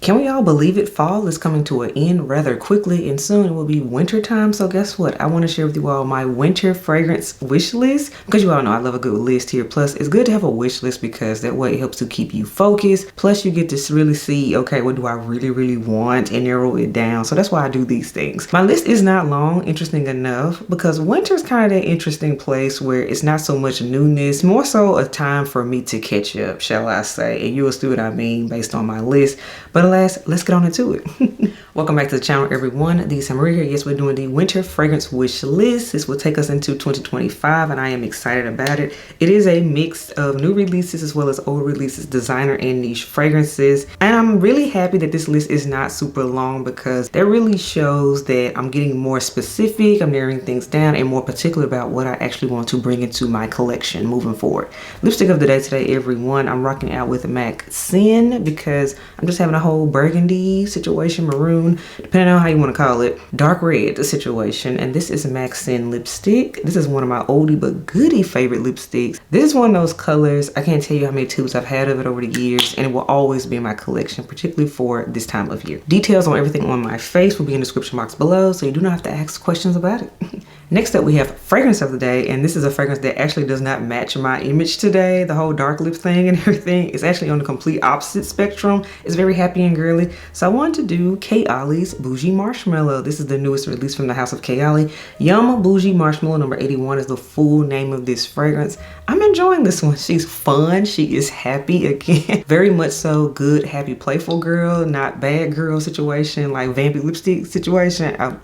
Can we all believe it? Fall is coming to an end rather quickly, and soon it will be winter time. So guess what? I want to share with you all my winter fragrance wish list, because you all know I love a good list here. Plus, it's good to have a wish list because that way it helps to keep you focused. Plus, you get to really see, okay, what do I really want, and narrow it down. So that's why I do these things. My list is not long, interesting enough, because winter is kind of that interesting place where it's not so much newness, more so a time for me to catch up, shall I say. And you'll see what I mean based on my list. But let's get on into it. Welcome back to the channel, everyone. This is Maria here. Yes, we're doing the winter fragrance wish list. This will take us into 2025, and I am excited about it. It is a mix of new releases as well as old releases, designer and niche fragrances. And I'm really happy that this list is not super long because that really shows that I'm getting more specific, I'm narrowing things down, and more particular about what I actually want to bring into my collection moving forward. Lipstick of the day today, everyone. I'm rocking out with MAC Sin because I'm just having a whole burgundy situation, maroon, depending on how you want to call it, dark red situation. And this is a MAC Sin lipstick. This is one of my oldie but goodie favorite lipsticks. This is one of those colors, I can't tell you how many tubes I've had of it over the years, and it will always be in my collection, particularly for this time of year. Details on everything on my face will be in the description box below, so you do not have to ask questions about it. Next up, we have fragrance of the day, and this is a fragrance that actually does not match my image today. The whole dark lip thing and everything is actually on the complete opposite spectrum. It's very happy and girly. So I wanted to do Kayali's Bougie Marshmallow. This is the newest release from the house of Kayali. Yum Bougie Marshmallow number 81 is the full name of this fragrance. I'm enjoying this one. She's fun. She is happy again. Very much so good, happy, playful girl, not bad girl situation, like vampy lipstick situation.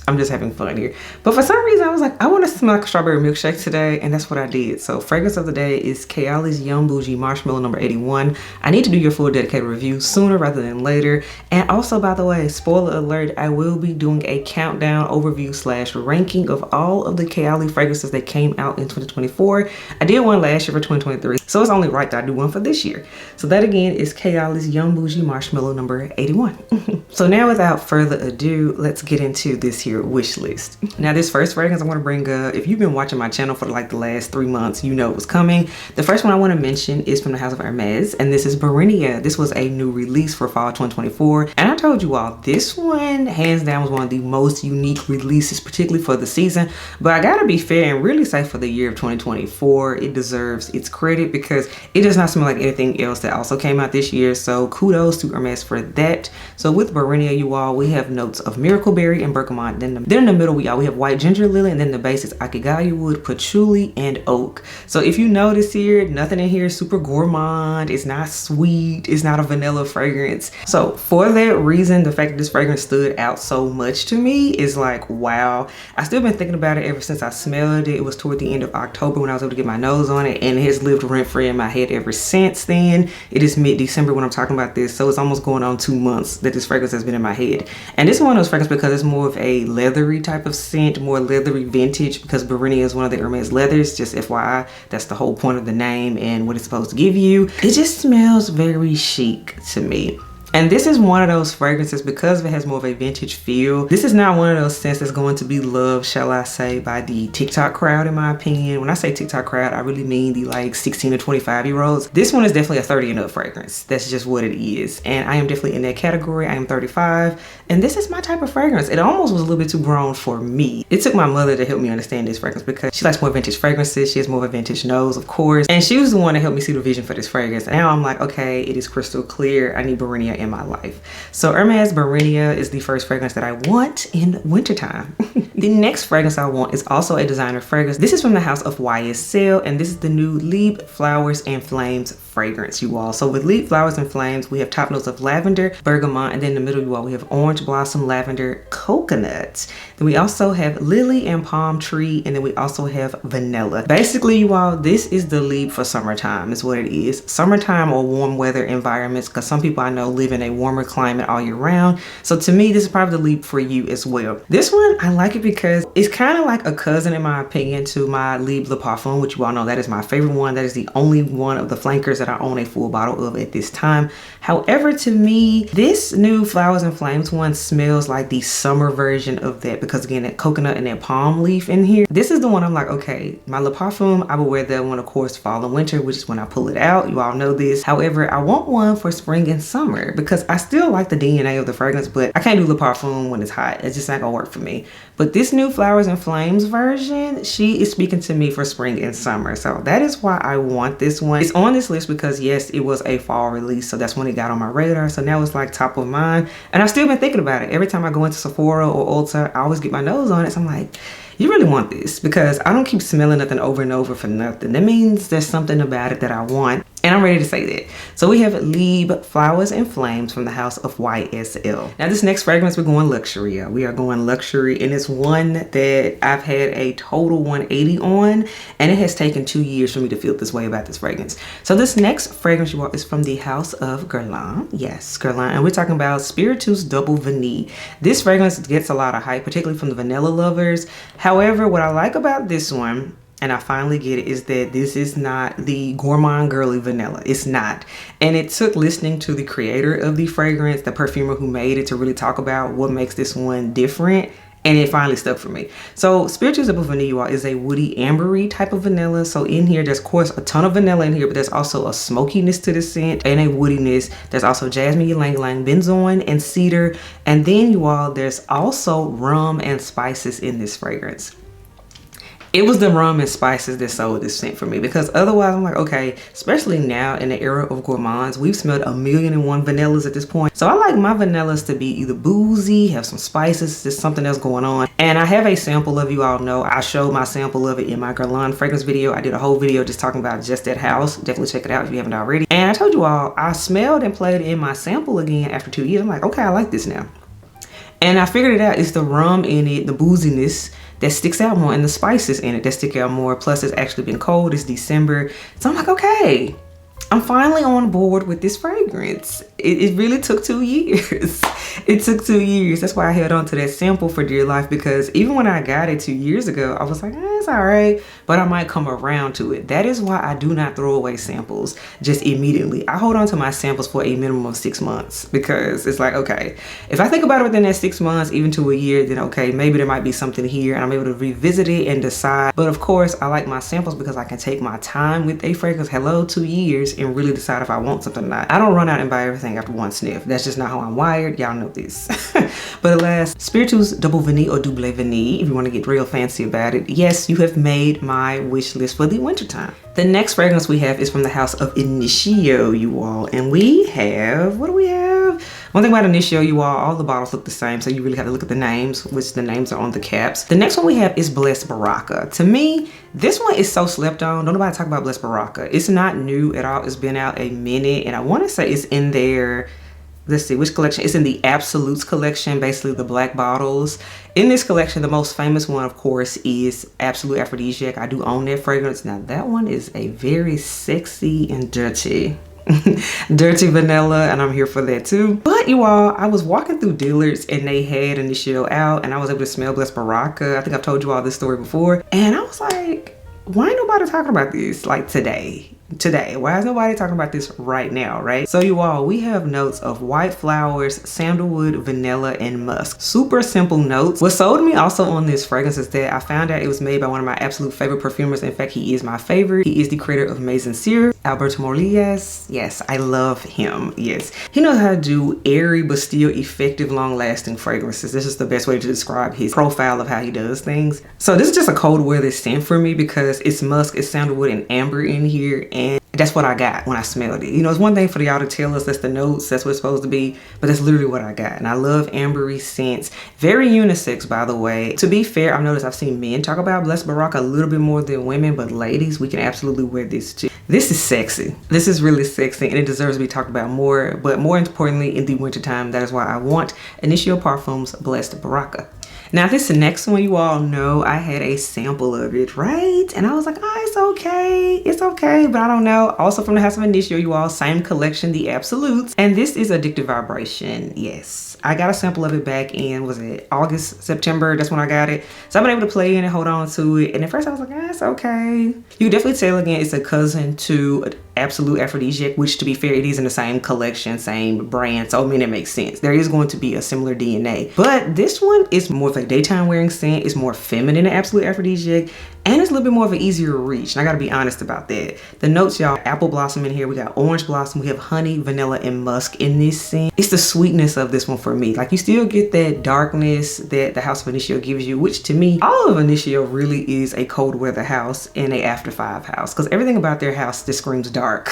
I'm just having fun here. But for some reason, I was like, I want to smell like a strawberry milkshake today, and that's what I did. So fragrance of the day is Kayali's Yum Bougie Marshmallow number 81. I need to do your full dedicated review sooner rather than later. And also, by the way, spoiler alert, I will be doing a countdown overview / ranking of all of the Kayali fragrances that came out in 2024. I did one last year for 2023, so it's only right that I do one for this year. So that again is Kayali's Yum Bougie Marshmallow number 81. So now without further ado, let's get into this here wish list. Now this first fragrance I want to bring up, if you've been watching my channel for like the last 3 months, you know it was coming. The first one I want to mention is from the house of Hermes, and this is Barinia. This was a new release for fall 2024, and I told you all this one hands down was one of the most unique releases, particularly for the season. But I gotta be fair and really say for the year of 2024, it deserves its credit because it does not smell like anything else that also came out this year. So kudos to Hermes for that. So with Barinia, you all, we have notes of miracle berry and bergamot. Then in the middle, we have white ginger lily, and then the base is akigaya wood, patchouli, and oak. So if you notice here, nothing in here is super gourmand. It's not sweet. It's not a vanilla fragrance. So for that reason, the fact that this fragrance stood out so much to me is like, wow. I still been thinking about it ever since I smelled it. It was toward the end of October when I was able to get my nose on it, and it has lived rent-free in my head ever since then. It is mid-December when I'm talking about this, so it's almost going on 2 months that this fragrance has been in my head. And this is one of those fragrances because it's more of a leathery type of scent, more leathery vintage, because Barinia is one of the Hermes leathers. Just FYI, that's the whole point of the name and what it's supposed to give you. It just smells very chic to me. And this is one of those fragrances, because it has more of a vintage feel, this is not one of those scents that's going to be loved, shall I say, by the TikTok crowd, in my opinion. When I say TikTok crowd, I really mean the like 16 to 25 year olds. This one is definitely a 30 and up fragrance. That's just what it is. And I am definitely in that category. I am 35, and this is my type of fragrance. It almost was a little bit too grown for me. It took my mother to help me understand this fragrance because she likes more vintage fragrances. She has more of a vintage nose, of course. And she was the one that helped me see the vision for this fragrance. And now I'm like, okay, it is crystal clear. I need Barinia in my life. So Hermes Barinia is the first fragrance that I want in wintertime. The next fragrance I want is also a designer fragrance. This is from the house of YSL, and this is the new Leap Flowers and Flames fragrance, you all. So with Leap Flowers and Flames, we have top notes of lavender, bergamot, and then in the middle, you all, we have orange blossom, lavender, coconut. Then we also have lily and palm tree, and then we also have vanilla. Basically, you all, this is the Leap for summertime is what it is. Summertime or warm weather environments, because some people I know live in a warmer climate all year round. So to me, this is probably the Leap for you as well. This one, I like it because it's kind of like a cousin, in my opinion, to my Libre Le Parfum, which you all know that is my favorite one. That is the only one of the flankers that I own a full bottle of at this time. However, to me, this new Flowers and Flames one smells like the summer version of that, because again, that coconut and that palm leaf in here. This is the one I'm like, okay, my Le Parfum, I will wear that one, of course, fall and winter, which is when I pull it out. You all know this. However, I want one for spring and summer because I still like the DNA of the fragrance, but I can't do Le Parfum when it's hot. It's just not gonna work for me. But this new Flowers and Flames version, she is speaking to me for spring and summer. So that is why I want this one. It's on this list because yes, it was a fall release. So that's when it got on my radar. So now it's like top of mind. And I've still been thinking about it. Every time I go into Sephora or Ulta, I always get my nose on it. So I'm like, you really want this, because I don't keep smelling nothing over and over for nothing. That means there's something about it that I want, and I'm ready to say that. So we have Libre Flowers and Flames from the house of YSL. Now this next fragrance, we're going luxury. We are going luxury, and it's one that I've had a total 180 on, and it has taken 2 years for me to feel this way about this fragrance. So this next fragrance you want is from the house of Guerlain. Yes, Guerlain, and we're talking about Spiritus Double Vanille. This fragrance gets a lot of hype, particularly from the vanilla lovers. However, what I like about this one, and I finally get it, is that this is not the gourmand girly vanilla. It's not. And it took listening to the creator of the fragrance, the perfumer who made it, to really talk about what makes this one different. And it finally stuck for me. So Spiritus Double Vanille is a woody ambery type of vanilla. So in here, there's of course a ton of vanilla in here, but there's also a smokiness to the scent and a woodiness. There's also jasmine, ylang ylang, benzoin, and cedar. And then you all, there's also rum and spices in this fragrance. It was the rum and spices that sold this scent for me, because otherwise I'm like, okay, especially now in the era of gourmands, we've smelled 1,000,001 vanillas at this point. So I like my vanillas to be either boozy, have some spices, just something else going on. And I have a sample of, you all know, I showed my sample of it in my Guerlain fragrance video. I did a whole video just talking about just that house. Definitely check it out if you haven't already. And I told you all, I smelled and played in my sample again after 2 years. I'm like, okay, I like this now. And I figured it out. It's the rum in it, the booziness, that sticks out more, and the spices in it that stick out more. Plus it's actually been cold, it's December. So I'm like, okay, I'm finally on board with this fragrance. It really took 2 years. It took 2 years. That's why I held on to that sample for dear life, because even when I got it 2 years ago, I was like, it's all right, but I might come around to it. That is why I do not throw away samples just immediately. I hold on to my samples for a minimum of 6 months, because it's like, okay, if I think about it within that 6 months, even to a year, then okay, maybe there might be something here and I'm able to revisit it and decide. But of course, I like my samples because I can take my time with a fragrance, 2 years, and really decide if I want something or not. I don't run out and buy everything after one sniff. That's just not how I'm wired. Y'all know this. But at last, Spiritus Double Vanille or Double Vanille, if you want to get real fancy about it. Yes, you have made my wish list for the wintertime. The next fragrance we have is from the house of Initio, you all. And we have, what do we have? One thing about Initio, you all the bottles look the same, so you really have to look at the names, which the names are on the caps. The next one we have is Blessed Baraka. To me, this one is so slept on. Don't nobody talk about Blessed Baraka. It's not new at all. It's been out a minute, and I want to say it's in their, let's see, which collection? It's in the Absolutes collection, basically the black bottles. In this collection, the most famous one, of course, is Absolute Aphrodisiac. I do own that fragrance. Now, that one is a very sexy and dirty dirty vanilla, and I'm here for that too. But you all, I was walking through Dillard's and they had Initio out, and I was able to smell Blessed Baraka. I think I've told you all this story before, and I was like, why ain't nobody talking about this like today? Why is nobody talking about this right now, right? So you all, we have notes of white flowers, sandalwood, vanilla, and musk. Super simple notes. What sold me also on this fragrance is that I found out it was made by one of my absolute favorite perfumers. In fact, he is my favorite. He is the creator of Mais Sincere, Alberto Morillas. Yes, I love him. Yes, he knows how to do airy but still effective, long-lasting fragrances. This is the best way to describe his profile of how he does things. So this is just a cold weather scent for me because it's musk, it's sandalwood, and amber in here. And that's what I got when I smelled it. You know, it's one thing for y'all to tell us that's the notes, that's what it's supposed to be, but that's literally what I got. And I love ambery scents. Very unisex, by the way. To be fair, I've noticed I've seen men talk about Blessed Baraka a little bit more than women, but ladies, we can absolutely wear this too. This is sexy. This is really sexy, and it deserves to be talked about more, but more importantly, in the wintertime, that is why I want Initio Parfums Blessed Baraka. Now this next one, you all know I had a sample of it, right? And I was like, oh, it's okay, but I don't know. Also from the House of Initio, you all, same collection, the Absolutes. And this is Addictive Vibration. Yes, I got a sample of it back in, was it August, September? That's when I got it. So I've been able to play in and hold on to it. And at first I was like, it's okay. You can definitely tell again, it's a cousin to Absolute Aphrodisiac, which to be fair, it is in the same collection, same brand. So I mean, it makes sense. There is going to be a similar DNA. But this one is more of a daytime wearing scent. It's more feminine than Absolute Aphrodisiac. And it's a little bit more of an easier reach. And I gotta be honest about that. The notes, y'all, apple blossom in here. We got orange blossom. We have honey, vanilla, and musk in this scent. It's the sweetness of this one for me. Like, you still get that darkness that the House of Initio gives you, which to me, all of Initio really is a cold weather house and a after 5 house, because everything about their house just screams dark.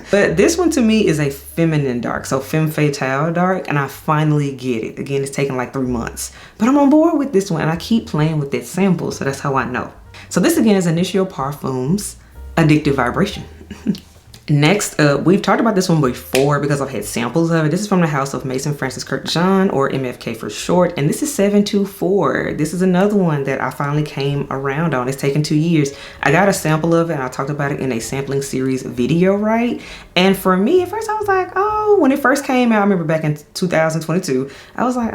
But this one to me is a feminine dark, so femme fatale dark, and I finally get it. Again, it's taken like 3 months, but I'm on board with this one, and I keep playing with that sample, so that's how I know. So this again is Initio Parfums Addictive Vibration. Next up, we've talked about this one before because I've had samples of it. This is from the house of Mason Francis Kurkdjian, or MFK for short, and this is 724. This is another one that I finally came around on. It's taken 2 years. I got a sample of it, and I talked about it in a sampling series video, right? And for me, at first I was like, oh, when it first came out, I remember back in 2022, I was like,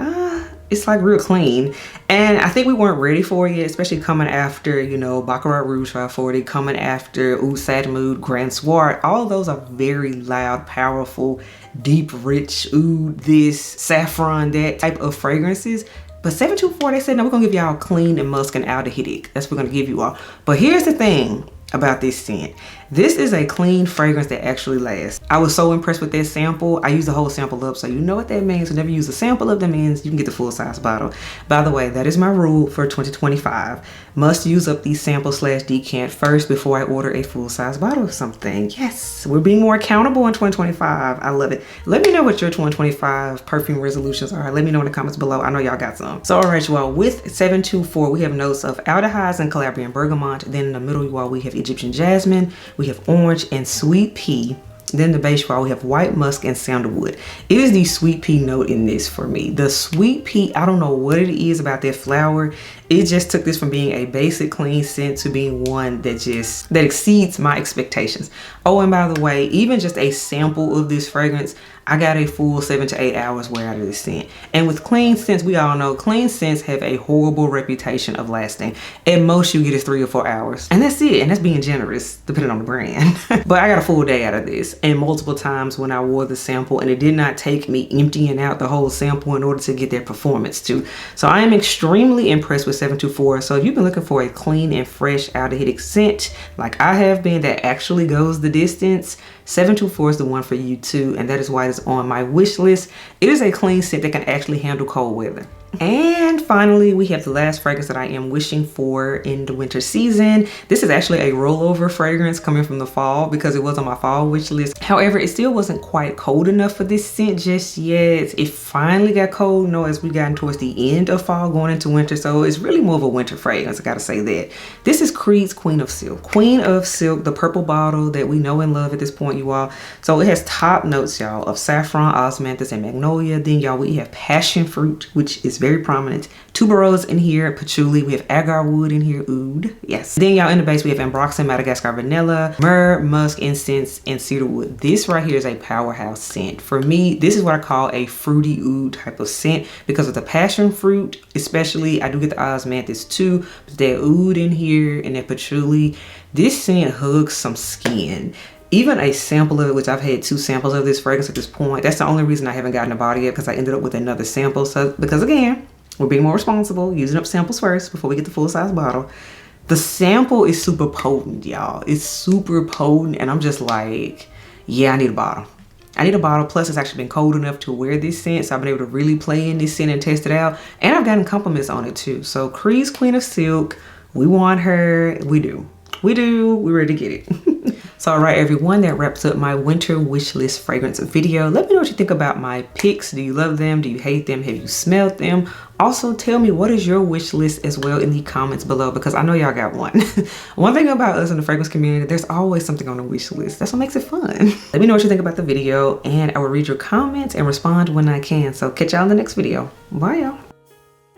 it's like real clean. And I think we weren't ready for it yet, especially coming after, you know, Baccarat Rouge 540, coming after Oud Sad Mood, Grand Soir. All of those are very loud, powerful, deep, rich, oud, this, saffron, that type of fragrances. But 724, they said, no, we're gonna give y'all clean and musk and aldehydic. That's what we're gonna give you all. But here's the thing about this scent. This is a clean fragrance that actually lasts. I was so impressed with that sample. I used the whole sample up, so you know what that means. Whenever you use a sample up, that means you can get the full size bottle. By the way, that is my rule for 2025. Must use up the sample / decant first before I order a full size bottle of something. Yes, we're being more accountable in 2025. I love it. Let me know what your 2025 perfume resolutions are. Let me know in the comments below. I know y'all got some. So all right, you all, with 724, we have notes of aldehydes and Calabrian bergamot. Then in the middle, you all, we have Egyptian jasmine. We have orange and sweet pea. Then the base, we have white musk and sandalwood. It is the sweet pea note in this for me. The sweet pea, I don't know what it is about that flower. It just took this from being a basic clean scent to being one that exceeds my expectations. Oh, and by the way, even just a sample of this fragrance, I got a full 7 to 8 hours wear out of this scent. And with clean scents, we all know clean scents have a horrible reputation of lasting. At most you get is 3 or 4 hours. And that's it. And that's being generous, depending on the brand. But I got a full day out of this. And multiple times when I wore the sample, and it did not take me emptying out the whole sample in order to get that performance too. So I am extremely impressed with 724. So if you've been looking for a clean and fresh aldehydic scent, like I have been, that actually goes the distance, 724 is the one for you too, and that is why it's on my wish list. It is a clean scent that can actually handle cold weather. And finally, we have the last fragrance that I am wishing for in the winter season. This is actually a rollover fragrance coming from the fall because it was on my fall wish list. However, it still wasn't quite cold enough for this scent just yet. It finally got cold, you know, as we got towards the end of fall going into winter. So it's really more of a winter fragrance, I gotta say that. This is Creed's Queen of Silk. Queen of Silk, the purple bottle that we know and love at this point, you all. So it has top notes, y'all, of saffron, osmanthus, and magnolia. Then, y'all, we have passion fruit, which is very prominent. Tuberose in here, patchouli. We have agar wood in here, oud. Yes. Then, y'all, in the base, we have ambroxan, Madagascar vanilla, myrrh, musk, incense, and cedarwood. This right here is a powerhouse scent. For me, this is what I call a fruity oud type of scent because of the passion fruit, especially. I do get the osmanthus too, but that oud in here and that patchouli. This scent hugs some skin. Even a sample of it, which I've had 2 samples of this fragrance at this point. That's the only reason I haven't gotten a bottle yet, because I ended up with another sample. So, because again, we're being more responsible, using up samples first before we get the full size bottle. The sample is super potent, y'all. It's super potent, and I'm just like, yeah, I need a bottle. I need a bottle. Plus, it's actually been cold enough to wear this scent, so I've been able to really play in this scent and test it out. And I've gotten compliments on it too. So, Creed's Queen of Silk, we want her. We do. We're ready to get it. So all right, everyone, that wraps up my winter wish list fragrance video. Let me know what you think about my picks. Do you love them? Do you hate them? Have you smelled them? Also, tell me, what is your wish list as well in the comments below, because I know y'all got one. One thing about us in the fragrance community, there's always something on the wish list. That's what makes it fun. Let me know what you think about the video, and I will read your comments and respond when I can. So catch y'all in the next video. Bye, y'all.